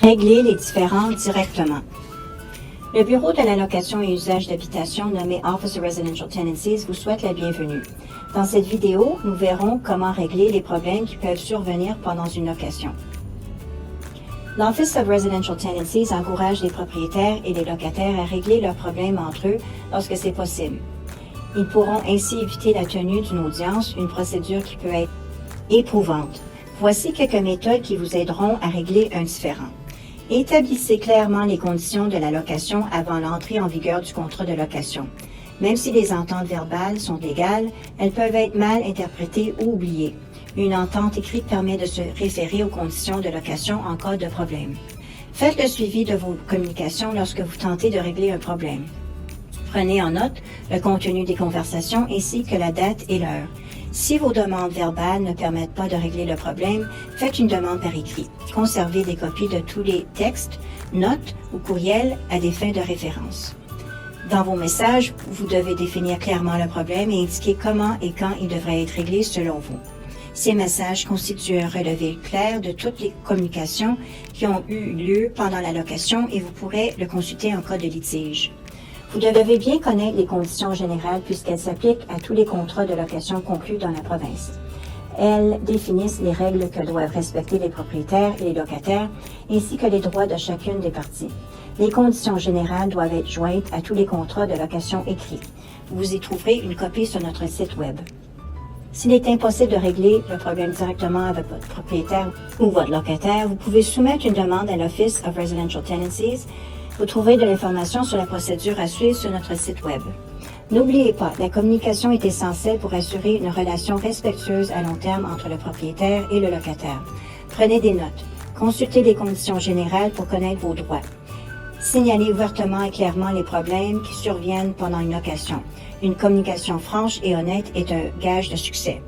Régler les différends directement. Le Bureau de la location et usage d'habitation nommé Office of Residential Tenancies vous souhaite la bienvenue. Dans cette vidéo, nous verrons comment régler les problèmes qui peuvent survenir pendant une location. L'Office of Residential Tenancies encourage les propriétaires et les locataires à régler leurs problèmes entre eux lorsque c'est possible. Ils pourront ainsi éviter la tenue d'une audience, une procédure qui peut être éprouvante. Voici quelques méthodes qui vous aideront à régler un différend. Établissez clairement les conditions de la location avant l'entrée en vigueur du contrat de location. Même si les ententes verbales sont légales, elles peuvent être mal interprétées ou oubliées. Une entente écrite permet de se référer aux conditions de location en cas de problème. Faites le suivi de vos communications lorsque vous tentez de régler un problème. Prenez en note le contenu des conversations ainsi que la date et l'heure. Si vos demandes verbales ne permettent pas de régler le problème, faites une demande par écrit. Conservez des copies de tous les textes, notes ou courriels à des fins de référence. Dans vos messages, vous devez définir clairement le problème et indiquer comment et quand il devrait être réglé selon vous. Ces messages constituent un relevé clair de toutes les communications qui ont eu lieu pendant la location et vous pourrez le consulter en cas de litige. Vous devez bien connaître les conditions générales puisqu'elles s'appliquent à tous les contrats de location conclus dans la province. Elles définissent les règles que doivent respecter les propriétaires et les locataires, ainsi que les droits de chacune des parties. Les conditions générales doivent être jointes à tous les contrats de location écrits. Vous y trouverez une copie sur notre site Web. S'il est impossible de régler le problème directement avec votre propriétaire ou votre locataire, vous pouvez soumettre une demande à l'Office of Residential Tenancies. Vous trouverez de l'information sur la procédure à suivre sur notre site Web. N'oubliez pas, la communication est essentielle pour assurer une relation respectueuse à long terme entre le propriétaire et le locataire. Prenez des notes. Consultez les conditions générales pour connaître vos droits. Signalez ouvertement et clairement les problèmes qui surviennent pendant une location. Une communication franche et honnête est un gage de succès.